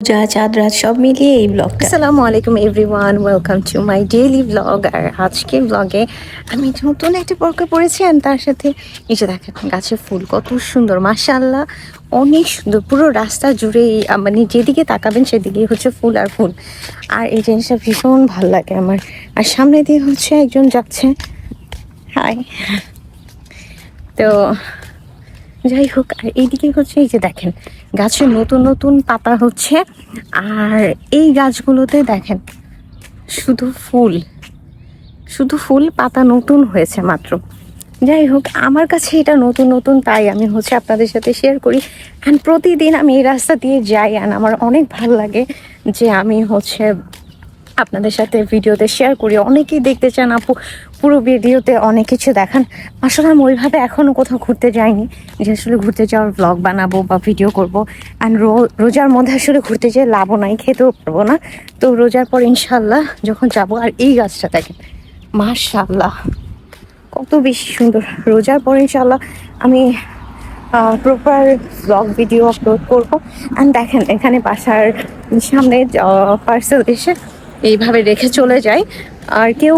যা চাঁদ রাত সব মিলিয়ে এই ব্লগটা। আসসালামু আলাইকুম everyone, welcome to my daily blog. আর আজকের ব্লগে আমি নতুন একটা বোরকা পরেছি আর তার সাথে এই যে দেখেন গাছের ফুল কত সুন্দর, মাশাআল্লাহ অনেক সুন্দর। পুরো রাস্তা জুড়েই মানে যেদিকে তাকাবেন সেদিকেই হচ্ছে ফুল আর ফুল। আর এই জিনিসটা ভীষণ ভালো লাগে আমার। আর সামনে দিয়ে হচ্ছে একজন যাচ্ছে, হাই। তো যাই হোক, আর এইদিকে হচ্ছে এই যে দেখেন গাছের নতুন নতুন পাতা হচ্ছে। আর এই গাছগুলোতে দেখেন শুধু ফুল, শুধু ফুল, পাতা নতুন হয়েছে মাত্র। যাই হোক, আমার কাছে এটা নতুন নতুন, তাই আমি হচ্ছে আপনাদের সাথে শেয়ার করি। অ্যান্ড প্রতিদিন আমি এই রাস্তা দিয়ে যাই অ্যান্ড আমার অনেক ভালো লাগে যে আমি হচ্ছে আপনাদের সাথে ভিডিওতে শেয়ার করি। অনেকেই দেখতে চান আপু পুরো ভিডিওতে অনেক কিছু দেখান। আসলে আমি ওইভাবে এখনও কোথাও ঘুরতে যাইনি যে আসলে ঘুরতে যাওয়ার ব্লগ বানাবো বা ভিডিও করবো। অ্যান্ড রোজার মধ্যে আসলে ঘুরতে যেয়ে লাভও নাই, খেতেও পারবো না। তো রোজার পর ইনশাল্লাহ যখন যাব। আর এই গাছটা দেখেন মাশাআল্লাহ কত বেশি সুন্দর। রোজার পর ইনশাল্লাহ আমি প্রপার ব্লগ ভিডিও আপলোড করবো। অ্যান্ড দেখেন এখানে বাসার সামনে পার্সেল এসে এইভাবে রেখে চলে যায়, আর কেউ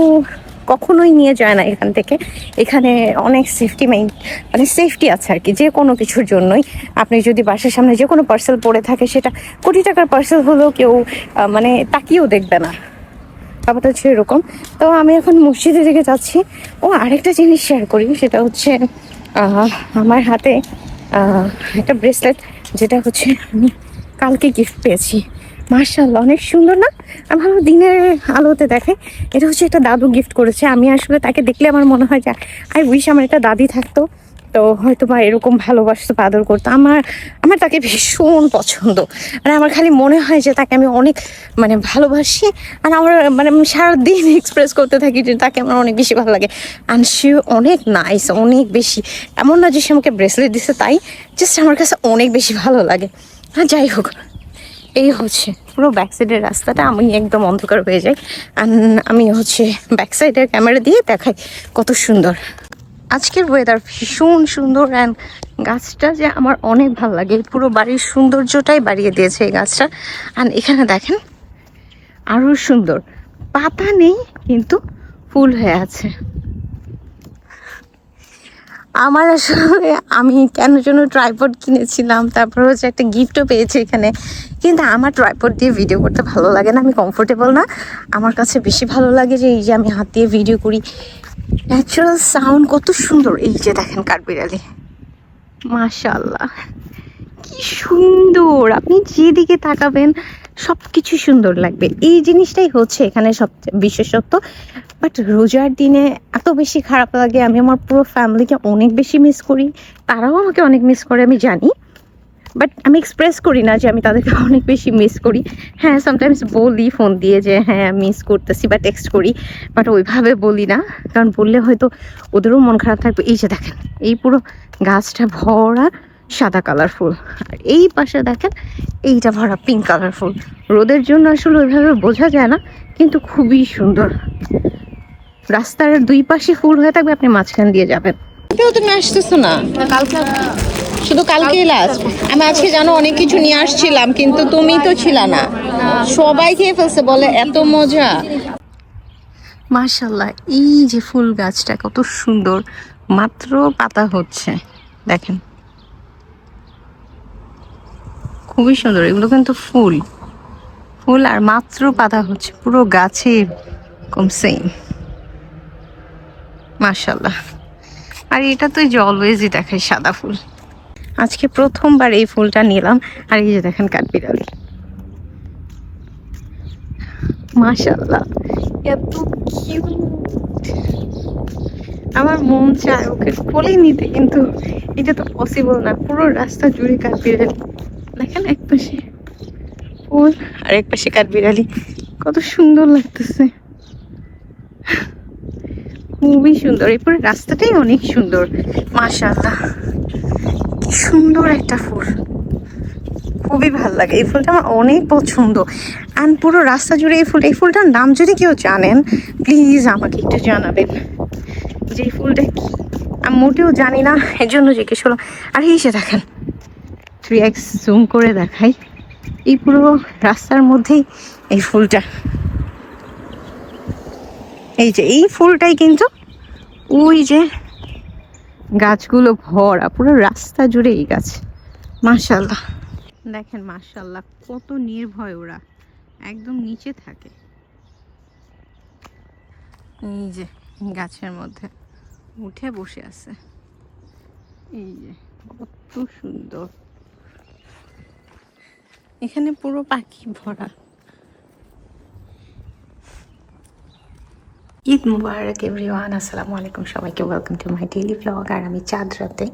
কখনোই নিয়ে যায় না এখান থেকে। এখানে অনেক সেফটি মানে সেফটি আছে আর কি, যে কোনো কিছুর জন্যই। আপনি যদি বাসার সামনে যে কোনো পার্সেল পড়ে থাকে, সেটা কোটি টাকার পার্সেল হলেও কেউ মানে তাকিয়েও দেখবে না, ব্যাপারটা হচ্ছে এরকম। তো আমি এখন মসজিদের দিকে যাচ্ছি। ও আরেকটা জিনিস শেয়ার করি, সেটা হচ্ছে আমার হাতে একটা ব্রেসলেট, যেটা হচ্ছে আমি কালকে গিফট পেয়েছি। মার্শাল্লাহ অনেক সুন্দর না? আমি ভালো দিনের আলোতে দেখে। এটা হচ্ছে একটা দাদু গিফট করেছে। আমি আসলে তাকে দেখলে আমার মনে হয় যে আই উইশ আমার একটা দাদি থাকতো, তো হয়তো বা এরকম ভালোবাসতো, আদর করতো। আমার আমার তাকে ভীষণ পছন্দ। মানে আমার খালি মনে হয় যে তাকে আমি অনেক মানে ভালোবাসি। আর আমার মানে আমি সারাদিন এক্সপ্রেস করতে থাকি যে তাকে আমার অনেক বেশি ভালো লাগে। অ্যান্ড সে অনেক নাইস, অনেক বেশি। এমন না যে সে আমাকে ব্রেসলেট দিচ্ছে তাই, জাস্ট আমার কাছে অনেক বেশি ভালো লাগে। হ্যাঁ যাই হোক, এই হচ্ছে পুরো ব্যাক সাইডের রাস্তাটা। আমি একদম অন্ধকার হয়ে যাই, আমি হচ্ছে ব্যাক সাইডের ক্যামেরা দিয়ে দেখাই কত সুন্দর। আজকের ওয়েদার ভীষণ সুন্দর অ্যান্ড গাছটা যে আমার অনেক ভালো লাগে। পুরো বাড়ির সৌন্দর্যটাই বাড়িয়ে দিয়েছে এই গাছটা। অ্যান্ড এখানে দেখেন আরও সুন্দর, পাতা নেই কিন্তু ফুল হয়ে আছে। আমার আসলে আমি কেন যেন ট্রাইপড কিনেছিলাম, তারপর হচ্ছে একটা গিফটও পেয়েছি এখানে, কিন্তু আমার ট্রাইপড দিয়ে ভিডিও করতে ভালো লাগে না, আমি কমফোর্টেবল না। আমার কাছে বেশি ভালো লাগে যে এই যে আমি হাত দিয়ে ভিডিও করি, ন্যাচারাল সাউন্ড কত সুন্দর। এই যে দেখেন কাঠবিড়ালি, মাশাআল্লাহ কি সুন্দর। আপনি যেদিকে তাকাবেন সব কিছু সুন্দর লাগবে। এই জিনিসটাই হচ্ছে এখানে সবচেয়ে বিশেষত্ব। বাট রোজার দিনে এত বেশি খারাপ লাগে, আমি আমার পুরো ফ্যামিলিকে অনেক বেশি মিস করি, তারাও আমাকে অনেক মিস করে আমি জানি। বাট আমি এক্সপ্রেস করি না যে আমি তাদেরকে অনেক বেশি মিস করি। হ্যাঁ সামটাইমস বলি ফোন দিয়ে যে হ্যাঁ মিস করতেছি, বা টেক্সট করি, বাট ওইভাবে বলি না, কারণ বললে হয়তো ওদেরও মন খারাপ থাকবে। এই যে দেখেন এই পুরো গাছটা ভরা সাদা কালার ফুল, আর এই পাশে দেখেন এইটা ভরা পিঙ্ক কালার ফুল। রোদের জন্য আসলে ওইভাবে বোঝা যায় না, কিন্তু খুবই সুন্দর। রাস্তার দুই পাশে ফুল হয়ে থাকবে, আপনি মাঝখান দিয়ে যাবেন। তুমি আসতেছো না কালকে? শুধু কালকে লাস্ট। আমি আজকে জানো অনেক কিছু নিয়ে আসছিলাম, কিন্তু তুমি তো ছিল না, সবাই খেয়ে ফেলছে বলে এত মজা। মাশাল্লাহ এই যে ফুল গাছটা কত সুন্দর, মাত্র পাতা হচ্ছে দেখেন, খুবই সুন্দর। এগুলো কিন্তু ফুল ফুল আর মাত্র পাতা হচ্ছে, পুরো গাছে কম সেম। মাশাল্লাহ। আর এটা তো যে অলওয়েজই দেখায় সাদা ফুল, আজকে প্রথমবার এই ফুলটা নিলাম। আর এই যে দেখেন কাঠবিড়ালি, মাশাআল্লাহ এত কিউট। আমার মন চায় ওকে কোলে নিতে, কিন্তু এটা তো পসিবল না। পুরো রাস্তা জুড়ে কাঠবিড়ালি, দেখেন এক পাশে ফুল আর এক পাশে কাঠবিড়ালি, কত সুন্দর লাগতেছে, খুবই সুন্দর। এই পুরো রাস্তাটাই অনেক সুন্দর, মাশাআল্লাহ কি সুন্দর একটা ফুল, খুবই ভালো লাগে। এই ফুলটা আমার অনেক পছন্দ। অ্যান্ড পুরো রাস্তা জুড়ে এই ফুলটার নাম যদি কেউ জানেন প্লিজ আমাকে একটু জানাবেন যে এই ফুলটা কি। আমি মোটেও জানি না, এর জন্য জিজ্ঞেস করলাম। আর এই যে দেখেন 3x জুম করে দেখাই, এই পুরো রাস্তার মধ্যেই এই ফুলটা, এই যে এই ফুলটাই কিন্তু ওই যে গাছগুলো ভরা, পুরো রাস্তা জুড়ে এই গাছ। মাশাআল্লাহ, দেখেন মাশাআল্লাহ কত নির্ভয় ওরা, একদম নিচে থাকে এই যে গাছের মধ্যে উঠে বসে আছে। এই যে কত সুন্দর, এখানে পুরো পাখি ভরা। ঈদ মুবারক এভরিওয়ান, আসসালামু আলাইকুম সবাইকে, welcome to my daily blog. আর আমি চাঁদ রাতে,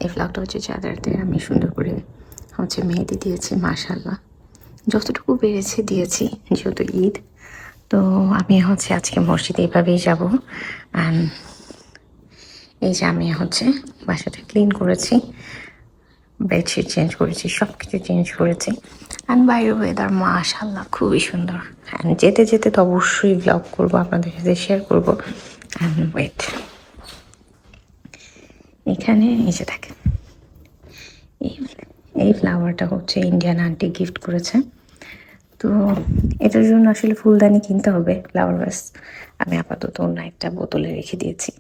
এই ব্লগটা হচ্ছে চাঁদ রাতে আমি সুন্দর করে হচ্ছে মেহেদি দিয়েছি। মাশাআল্লাহ যতটুকু পেরেছি দিয়েছি, যেহেতু ঈদ। তো আমি হচ্ছে আজকে মসজিদে এইভাবেই যাব। অ্যান্ড এই যে আমি হচ্ছে বাসাটা ক্লিন করেছি, বেডশিট চেঞ্জ করেছি, সব কিছু চেঞ্জ করেছি। অ্যান্ড বাইরের ওয়েদার মাশাআল্লাহ খুবই সুন্দর। অ্যান্ড যেতে যেতে তো অবশ্যই ব্লগ করবো, আপনাদের সাথে শেয়ার করবো। অ্যান্ড ওয়েট, এখানে এসে দেখেন এই ফ্লাওয়ারটা হচ্ছে ইন্ডিয়ান আন্টি গিফট করেছে। তো এটার জন্য আসলে ফুলদানি কিনতে হবে, ফ্লাওয়ার ভাস আমি আপাতত অন্য একটা বোতলে রেখে দিয়েছি।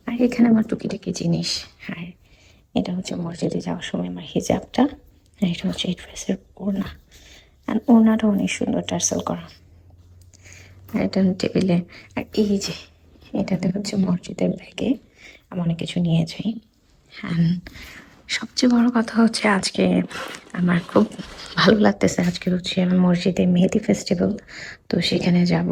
আর এখানে আমার টুকিটাকি জিনিস, আর এটা হচ্ছে মসজিদে যাওয়ার সময় আমার হিজাবটা, আর এটা হচ্ছে এই ড্রেসের ওড়না। আর ওড়নাটা অনেক সুন্দর টার্সেল করা। আর এটা টেবিলে, আর এই যে এটাতে হচ্ছে মসজিদের ব্যাগে আমি অনেক কিছু নিয়ে যাই। হ্যাঁ, সবচেয়ে বড় কথা হচ্ছে আজকে আমার খুব ভালো লাগতেছে। আজকে হচ্ছে আমি মসজিদে মেহেদি ফেস্টিভ্যাল, তো সেখানে যাব।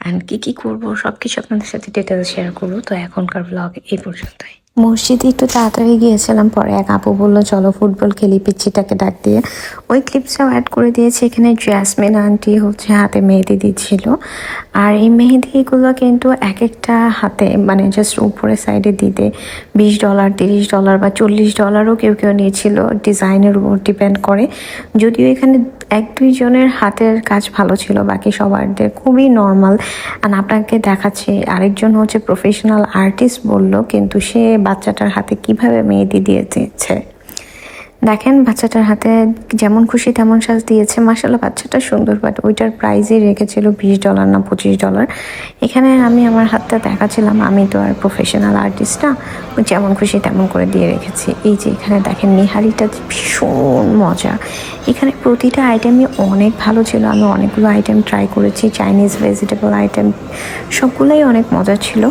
অ্যান্ড কী করবো সব কিছু আপনাদের সাথে ডিটেলস শেয়ার করবো। তো এখনকার ব্লগ এই পর্যন্তই। মসজিদে একটু তাড়াতাড়ি গিয়েছিলাম, পরে এক আপু বললো চলো ফুটবল খেলি, পিচ্ছিটাকে ডাক দিয়ে ওই ক্লিপসটাও অ্যাড করে দিয়েছি। এখানে জ্যাসমিন আন্টি হচ্ছে হাতে মেহেদি দিচ্ছিল। আর এই মেহেদিগুলো কিন্তু এক একটা হাতে মানে জাস্ট উপরের সাইডে দিতে $20, $30 বা $40 কেউ কেউ নিয়েছিল, ডিজাইনের উপর ডিপেন্ড করে। যদিও এখানে 1-2 জনের হাতের কাজ ভালো ছিল, বাকি সবারদের খুবই নর্মাল। আর আপনাকে দেখাচ্ছি, আরেকজন হচ্ছে প্রফেশনাল আর্টিস্ট বলল, কিন্তু সে বাচ্চাটার হাতে কিভাবে মেহেদি দিয়ে দিয়েছে দেখেন। বাচ্চাটার হাতে যেমন খুশি তেমন সাজ দিয়েছে। মাশাআল্লাহ বাচ্চাটা সুন্দর, বাট ওইটার প্রাইজই রেখেছিল $20 না $25। এখানে আমি আমার হাতটা দেখাচ্ছিলাম, আমি তো আর প্রফেশনাল আর্টিস্ট না, ওই যেমন খুশি তেমন করে দিয়ে রেখেছি। এই যে এখানে দেখেন নিহারিটা ভীষণ মজা। এখানে প্রতিটা আইটেমই অনেক ভালো ছিল, আমি অনেকগুলো আইটেম ট্রাই করেছি, চাইনিজ ভেজিটেবল আইটেম সবগুলোই অনেক মজা ছিল।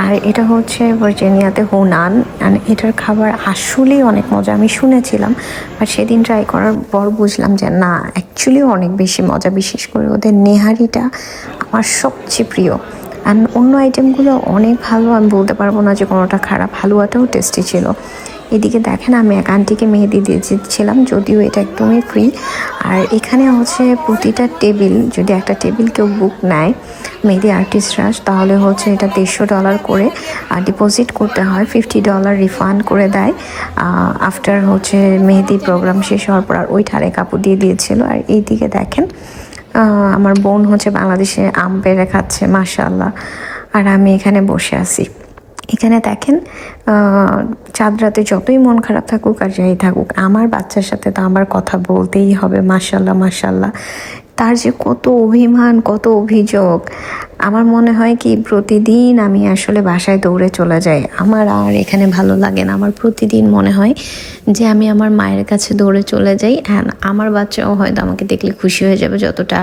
আর এটা হচ্ছে ভার্জিনিয়াতে হুনান, আর এটার খাবার আসলেই অনেক মজা। আমি শুনেছিলাম, বাট সেদিন ট্রাই করার পর বুঝলাম যে না, অ্যাকচুয়ালি অনেক বেশি মজা। বিশেষ করে ওদের নেহারিটা আমার সবচেয়ে প্রিয়। আর অন্য আইটেমগুলো অনেক ভালো, আমি বলতে পারবো না যে কোনোটা খারাপ। হালুয়াটাও টেস্টি ছিল। এদিকে দেখেন আমি এক আন্টিকে মেহেদি দিয়েছিলাম, যদিও এটা একদমই ফ্রি। আর এখানে হচ্ছে প্রতিটা টেবিল, যদি একটা টেবিল কেউ বুক নেয় মেহেদি আর্টিস্টরা, তাহলে হচ্ছে এটা $150 করে ডিপোজিট করতে হয়, $50 রিফান্ড করে দেয় আফটার হচ্ছে মেহেদি প্রোগ্রাম শেষ হওয়ার পর। আর ওইটা আরেক আপু দিয়ে দিয়েছিল। আর এইদিকে দেখেন আমার বোন হচ্ছে বাংলাদেশে আম পেড়ে খাচ্ছে মাশাআল্লাহ, আর আমি এখানে বসে আছি। এখানে দেখেন চাঁদ রাতে যতই মন খারাপ থাকুক আর যাই থাকুক, আমার বাচ্চার সাথে তো আমার কথা বলতেই হবে। মাশাআল্লাহ মাশাআল্লাহ, তার যে কত অভিমান, কত অভিযোগ। আমার মনে হয় কি প্রতিদিন আমি আসলে বাসায় দৌড়ে চলে যাই, আমার আর এখানে ভালো লাগে না। আমার প্রতিদিন মনে হয় যে আমি আমার মায়ের কাছে দৌড়ে চলে যাই। হ্যাঁ, আমার বাচ্চাও হয়তো আমাকে দেখলে খুশি হয়ে যাবে যতটা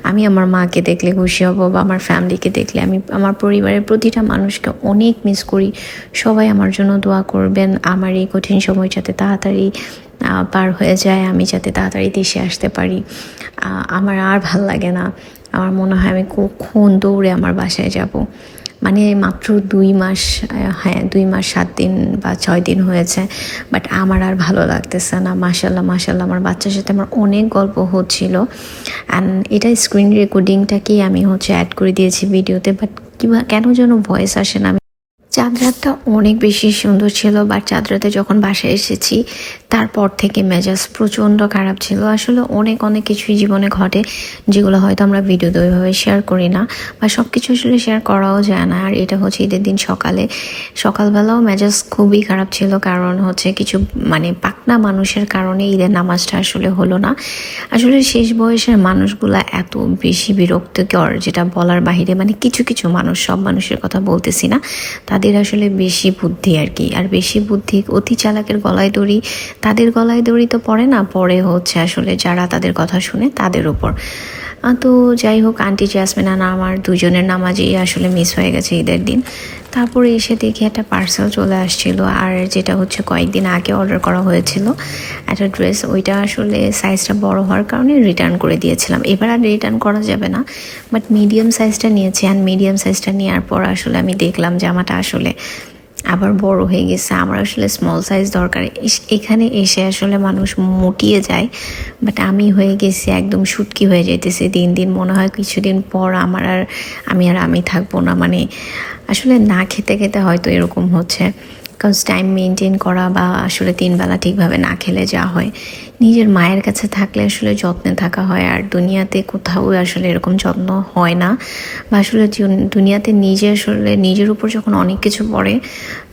আমি আমার মাকে দেখলে খুশি হব, বা আমার ফ্যামিলিকে দেখলে। আমি আমার পরিবারের প্রতিটা মানুষকে অনেক মিস করি। সবাই আমার জন্য দোয়া করবেন, আমার এই কঠিন সময় যাতে তাড়াতাড়ি পার হয়ে যায়, আমি যাতে তাড়াতাড়ি দেশে আসতে পারি। আমার আর ভাল লাগে না, আমার মনে হয় আমি কখন দৌড়ে আমার বাসায় যাব। মানে মাত্র 2 মাস, হ্যাঁ 2 মাস 7 দিন বা 6 দিন হয়েছে, বাট আমার আর ভালো লাগতেছে না। মাশাআল্লাহ মাশাআল্লাহ, আমার বাচ্চার সাথে আমার অনেক গল্প হচ্ছিল। অ্যান্ড এটা স্ক্রিন রেকর্ডিংটাকেই আমি হচ্ছে অ্যাড করে দিয়েছি ভিডিওতে, বাট কেন যেন ভয়েস আসে না। চাঁদ রাতটা অনেক বেশি সুন্দর ছিল, বাট চাঁদ রাতে যখন বাসায় এসেছি তারপর থেকে মেজাজ প্রচণ্ড খারাপ ছিল। আসলে অনেক অনেক কিছুই জীবনে ঘটে যেগুলো হয়তো আমরা ভিডিওতে ওইভাবে শেয়ার করি না, বা সব কিছু আসলে শেয়ার করাও যায় না। আর এটা হচ্ছে ঈদের দিন সকালবেলাও মেজাজ খুবই খারাপ ছিল, কারণ হচ্ছে কিছু মানে পাকনা মানুষের কারণে ঈদের নামাজটা আসলে হলো না। আসলে শেষ বয়সের মানুষগুলা এত বেশি বিরক্তিকর, যেটা বলার বাহিরে। মানে কিছু কিছু মানুষ, সব মানুষের কথা বলতেছি না, তাদের আসলে বেশি বুদ্ধি আর কি। আর বেশি বুদ্ধি, অতি চালাকের গলায় দড়ি, তাদের গলায় দড়ি তো পড়ে না, পড়ে হচ্ছে আসলে যারা তাদের কথা শুনে তাদের উপর। তো যাই হোক, আন্টি জ্যাসমিন আর আমার দুজনের নামাজই আসলে মিস হয়ে গেছে ঈদের দিন। তারপরে এসে দেখি একটা পার্সেল চলে আসছিল, আর যেটা হচ্ছে কয়েকদিন আগে অর্ডার করা হয়েছিল একটা ড্রেস, ওইটা আসলে সাইজটা বড় হওয়ার কারণে রিটার্ন করে দিয়েছিলাম। এবার আর রিটার্ন করা যাবে না, বাট মিডিয়াম সাইজটা নিয়েছি। আর মিডিয়াম সাইজটা নেওয়ার পর আসলে আমি দেখলাম জামাটা আসলে আবার বড় হয়ে গেছে। আমার আসলে স্মল সাইজ দরকার। এখানে এসে আসলে মানুষ মুটিয়ে যায়, বাট আমি হয়ে গেছি একদম শুটকি হয়ে যাইতেছে দিন দিন। মনে হয় কিছুদিন পর আমি থাকবো না। মানে আসলে না খেতে খেতে হয়তো এরকম হচ্ছে, বিকজ টাইম মেনটেন করা, বা আসলে 3 বেলা ঠিকভাবে না খেলে যা হয়। নিজের মায়ের কাছে থাকলে আসলে যত্নে থাকা হয়, আর দুনিয়াতে কোথাও আসলে এরকম যত্ন হয় না। বা আসলে দুনিয়াতে নিজের উপর যখন অনেক কিছু পড়ে,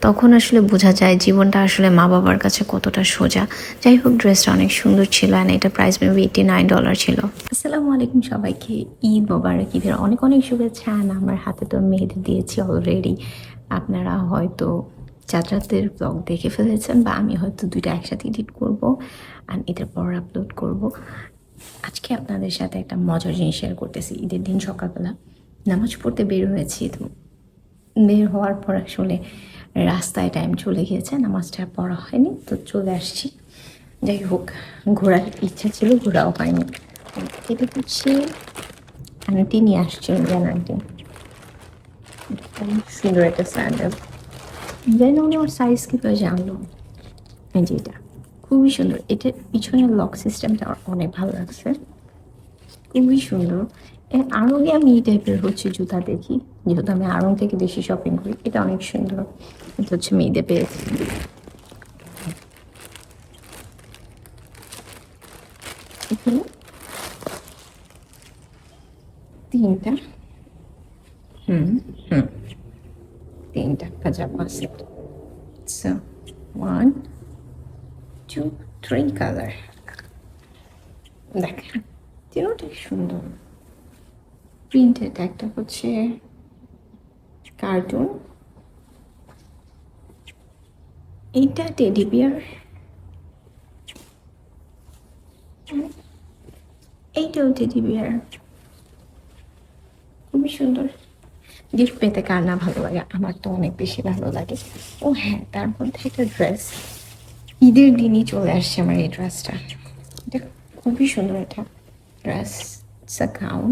তখন আসলে বোঝা যায় জীবনটা আসলে মা বাবার কাছে কতটা সোজা। যাই হোক, ড্রেসটা অনেক সুন্দর ছিল, অ্যান্ড এটা প্রাইস মেবি $89 ছিল। আসসালামু আলাইকুম সবাইকে, ঈদ মোবারক, ঈদের অনেক অনেক শুভেচ্ছা। আমার হাতে তো মেহেদি দিয়েছি অলরেডি। আপনারা হয়তো চাচাদের ব্লগ দেখে ফেলেছেন, বা আমি হয়তো দুইটা একসাথে এডিট করবো আর ঈদের পর আপলোড করব। আজকে আপনাদের সাথে একটা মজার জিনিস শেয়ার করতেছি। ঈদের দিন সকালবেলা নামাজ পড়তে বের হয়েছি, তো বের হওয়ার পর আসলে রাস্তায় টাইম চলে গিয়েছে, নামাজটা পড়া হয়নি, তো চলে আসছি। যাই হোক, ঘোরার ইচ্ছা ছিল, ঘোরাও হয়নি। এটা হচ্ছে আন্টি নিয়ে আসছে, ইন্ডিয়ান আন্টি। অনেক সুন্দর একটা স্যান্ডেল। দেন উনি ওর সাইজ কীভাবে জানলো, এই যে এটা খুবই সুন্দর। এটার পিছনের লক সিস্টেমটা আমার অনেক ভালো লাগছে, খুবই সুন্দর। আড়ঙে আমি এই টাইপের হচ্ছে জুতা দেখি, যেহেতু আমি আড়ং থেকে বেশি শপিং করি। এটা অনেক সুন্দর। এটা হচ্ছে মেয়েদে পেয়েছি। এখানে 3টা হুম হুম 3টা পাজামা সেট। So 1 2 3 colour. দেখেন তিনটাই সুন্দর প্রিন্টেড। একটা হচ্ছে কার্টুন, এইটা টেডি বিয়ার, এইটাও টেডি বিয়ার। খুবই সুন্দর। গিফট পেতে কার না ভালো লাগে, আমার তো অনেক বেশি ভালো লাগে। ও হ্যাঁ, তার মধ্যে একটা ড্রেস, ঈদের দিনই চলে আসছে আমার এই ড্রেসটা। এটা খুবই সুন্দর একটা ড্রেস, গাউন,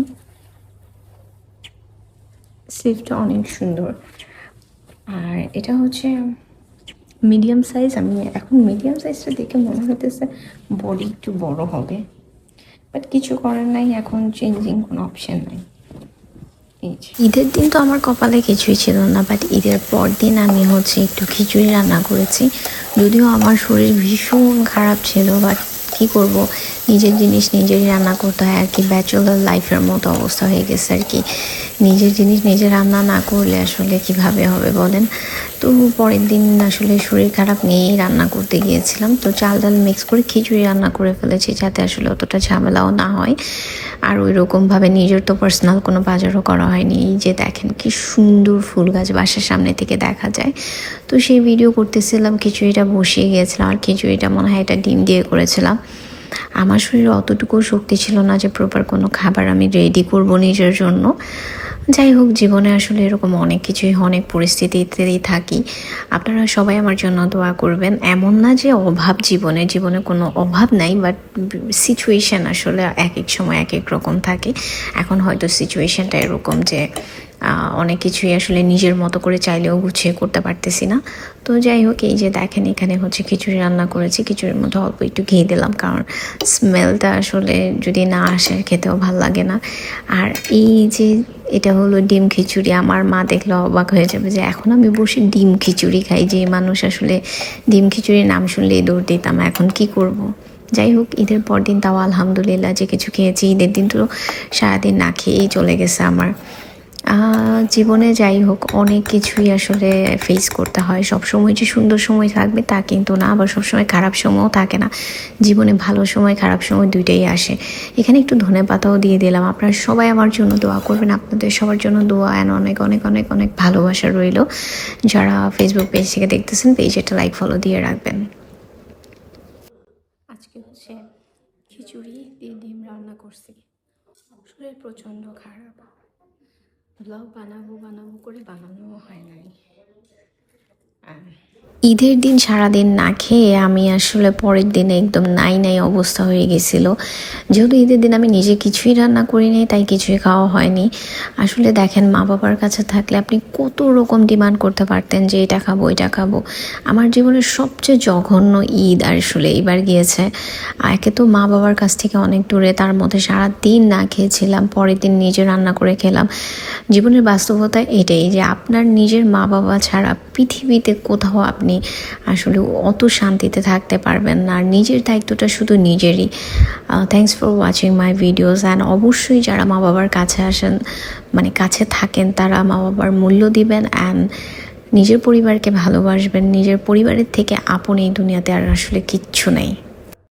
স্লিভটা অনেক সুন্দর। আর এটা হচ্ছে মিডিয়াম সাইজ। আমি এখন মিডিয়াম সাইজটা দেখে মনে হইতেছে বডি একটু বড় হবে, বাট কিছু করার নাই, এখন চেঞ্জিং কোনো অপশন নাই। ঈদের দিন তো আমার কপালে কিছুই ছিল না, বাট ঈদের পর দিন আমি হচ্ছে একটু খিচুড়ি রান্না করেছি। যদিও আমার শরীর ভীষণ খারাপ ছিল, বাট কী করব, নিজের জিনিস নিজেরই রান্না করতে হয় আর কি। ব্যাচেলর লাইফের মতো অবস্থা হয়ে গেছে আর কি। নিজের জিনিস নিজে রান্না না করলে আসলে কিভাবে হবে বলেন। তো পরের দিন আসলে শরীর খারাপ নিয়েই রান্না করতে গিয়েছিলাম, তো চাল ডাল মিক্স করে খিচুড়ি রান্না করে ফেলেছি, যাতে আসলে অতটা ঝামেলাও না হয়। আর ওই রকমভাবে নিজের তো পার্সোনাল কোনো বাজারও করা হয়নি। এই যে দেখেন কি সুন্দর ফুল গাছ বাসার সামনে থেকে দেখা যায়, তো সেই ভিডিও করতেছিলাম, খিচুড়িটা বসিয়ে গিয়েছিলাম। আর খিচুড়িটা মনে হয় এটা ডিম দিয়ে করেছিলাম। আমার শরীরে অতটুকু শক্তি ছিল না যে প্রপার কোনো খাবার আমি রেডি করব নিজের জন্য। যাই হোক, জীবনে আসলে এরকম অনেক কিছুই, অনেক পরিস্থিতিতেই থাকি। আপনারা সবাই আমার জন্য দোয়া করবেন। এমন না যে অভাব, জীবনে কোনো অভাব নাই, বাট সিচুয়েশান আসলে এক এক সময় এক এক রকম থাকে। এখন হয়তো সিচুয়েশানটা এরকম যে অনেক কিছুই আসলে নিজের মতো করে চাইলেও গুছিয়ে করতে পারতেছি না। তো যাই হোক, এই যে দেখেন এখানে হচ্ছে খিচুড়ি রান্না করেছি। খিচুড়ির মধ্যে অল্প একটু ঘি দিলাম, কারণ স্মেলটা আসলে যদি না আসে খেতেও ভাল লাগে না। আর এই যে এটা হলো ডিম খিচুড়ি। আমার মা দেখলে অবাক হয়ে যাবে যে এখন আমি বসে ডিম খিচুড়ি খাই। যে মানুষ আসলে ডিম খিচুড়ির নাম শুনলেই দৌড় দিতাম, এখন কি করব। যাই হোক, ঈদের পর দিন তাও আলহামদুলিল্লাহ যে কিছু খেয়েছি। ঈদের দিন তো সারাদিন না খেয়েই চলে গেছে আমার। জীবনে যাই হোক অনেক কিছুই আসলে ফেস করতে হয়। সব সময় যে সুন্দর সময় থাকবে তা কিন্তু না, আবার সবসময় খারাপ সময়ও থাকে না। জীবনে ভালো সময় খারাপ সময় দুইটাই আসে। এখানে একটু ধনেপাতাও দিয়ে দিলাম। আপনারা সবাই আমার জন্য দোয়া করবেন। আপনাদের সবার জন্য দোয়া অ্যান্ড অনেক অনেক অনেক অনেক ভালোবাসা রইল। যারা ফেসবুক পেজ থেকে দেখতেছেন, পেজে একটা লাইক ফলো দিয়ে রাখবেন। আজকে হচ্ছে খিচুড়ি দিয়ে ডিম রান্না করছি। শরীর প্রচণ্ড খারাপ। ব্লগ বানাবো বানাবো করে বানানোও হয় নাই। ঈদের দিন সারাদিন না খেয়ে আমি আসলে পরের দিনে একদম নাই অবস্থা হয়ে গেছিল। যেহেতু ঈদের দিন আমি নিজে কিছুই রান্না করিনি, তাই কিছুই খাওয়া হয়নি। আসলে দেখেন, মা বাবার কাছে থাকলে আপনি কত রকম ডিমান্ড করতে পারতেন যে এটা খাবো এটা খাবো। আমার জীবনের সবচেয়ে জঘন্য ঈদ আসলে এবার গিয়েছে। একে তো মা বাবার কাছ থেকে অনেক দূরে, তার মধ্যে সারাদিন না খেয়েছিলাম, পরের দিন নিজে রান্না করে খেলাম। জীবনের বাস্তবতা এটাই যে আপনার নিজের মা বাবা ছাড়া পৃথিবীতে কোথাও আপনি আসলে অত শান্তিতে থাকতে পারবেন না। আর নিজের দায়িত্বটা শুধু নিজেরই। Thanks for watching my videos. And অবশ্যই যারা মা বাবার কাছে আসেন, মানে কাছে থাকেন, তারা মা বাবার মূল্য দিবেন অ্যান্ড নিজের পরিবারকে ভালোবাসবেন। নিজের পরিবারের থেকে আপন এই দুনিয়াতে আর আসলে কিচ্ছু নেই।